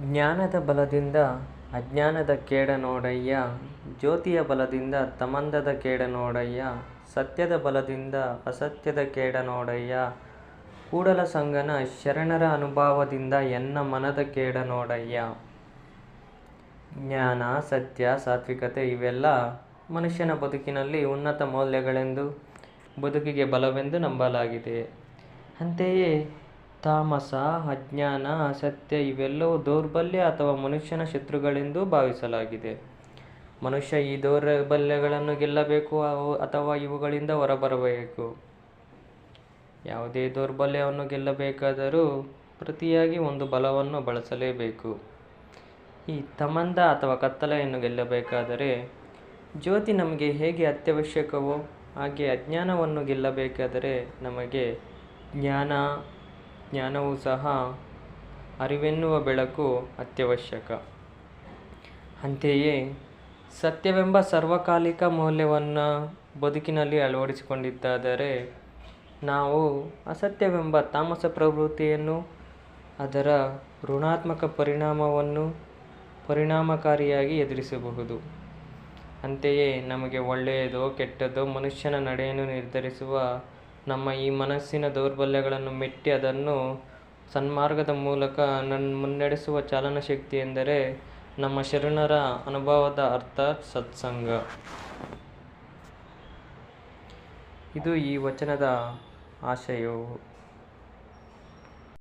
ಜ್ಞಾನದ ಬಲದಿಂದ ಅಜ್ಞಾನದ ಕೇಡ ನೋಡಯ್ಯ, ಜ್ಯೋತಿಯ ಬಲದಿಂದ ತಮಂದದ ಕೇಡ ನೋಡಯ್ಯ, ಸತ್ಯದ ಬಲದಿಂದ ಅಸತ್ಯದ ಕೇಡ ನೋಡಯ್ಯ, ಕೂಡಲ ಸಂಗನ ಶರಣರ ಅನುಭವದಿಂದ ಎನ್ನ ಮನದ ಕೇಡ ನೋಡಯ್ಯ. ಜ್ಞಾನ, ಸತ್ಯ, ಸಾತ್ವಿಕತೆ ಇವೆಲ್ಲ ಮನುಷ್ಯನ ಬದುಕಿನಲ್ಲಿ ಉನ್ನತ ಮೌಲ್ಯಗಳೆಂದು, ಬದುಕಿಗೆ ಬಲವೆಂದು ನಂಬಲಾಗಿದೆ. ಅಂತೆಯೇ ತಾಮಸ, ಅಜ್ಞಾನ, ಅಸತ್ಯ ಇವೆಲ್ಲವೂ ದೌರ್ಬಲ್ಯ ಅಥವಾ ಮನುಷ್ಯನ ಶತ್ರುಗಳೆಂದು ಭಾವಿಸಲಾಗಿದೆ. ಮನುಷ್ಯ ಈ ದೌರ್ಬಲ್ಯಗಳನ್ನು ಗೆಲ್ಲಬೇಕು ಅಥವಾ ಇವುಗಳಿಂದ ಹೊರಬರಬೇಕು. ಯಾವುದೇ ದೌರ್ಬಲ್ಯವನ್ನು ಗೆಲ್ಲಬೇಕಾದರೂ ಪ್ರತಿಯಾಗಿ ಒಂದು ಬಲವನ್ನು ಬಳಸಲೇಬೇಕು. ಈ ತಮಂದ ಅಥವಾ ಕತ್ತಲೆಯನ್ನು ಗೆಲ್ಲಬೇಕಾದರೆ ಜ್ಯೋತಿ ನಮಗೆ ಹೇಗೆ ಅತ್ಯವಶ್ಯಕವೋ ಹಾಗೆ ಅಜ್ಞಾನವನ್ನು ಗೆಲ್ಲಬೇಕಾದರೆ ನಮಗೆ ಜ್ಞಾನವೂ ಸಹ ಅರಿವೆನ್ನುವ ಬೆಳಕು ಅತ್ಯವಶ್ಯಕ. ಅಂತೆಯೇ ಸತ್ಯವೆಂಬ ಸರ್ವಕಾಲಿಕ ಮೌಲ್ಯವನ್ನು ಬದುಕಿನಲ್ಲಿ ಅಳವಡಿಸಿಕೊಂಡಿದ್ದಾದರೆ ನಾವು ಅಸತ್ಯವೆಂಬ ತಾಮಸ ಪ್ರವೃತ್ತಿಯನ್ನು, ಅದರ ಋಣಾತ್ಮಕ ಪರಿಣಾಮವನ್ನು ಪರಿಣಾಮಕಾರಿಯಾಗಿ ಎದುರಿಸಬಹುದು. ಅಂತೆಯೇ ನಮಗೆ ಒಳ್ಳೆಯದೋ ಕೆಟ್ಟದ್ದೋ ಮನುಷ್ಯನ ನಡೆಯನ್ನು ನಿರ್ಧರಿಸುವ ನಮ್ಮ ಈ ಮನಸ್ಸಿನ ದೌರ್ಬಲ್ಯಗಳನ್ನು ಮೆಟ್ಟಿ ಅದನ್ನು ಸನ್ಮಾರ್ಗದ ಮೂಲಕ ಮುನ್ನಡೆಸುವ ಚಾಲನ ಶಕ್ತಿ ಎಂದರೆ ನಮ್ಮ ಶರಣರ ಅನುಭವದ ಅರ್ಥಾತ್ ಸತ್ಸಂಗ. ಇದು ಈ ವಚನದ ಆಶಯವು.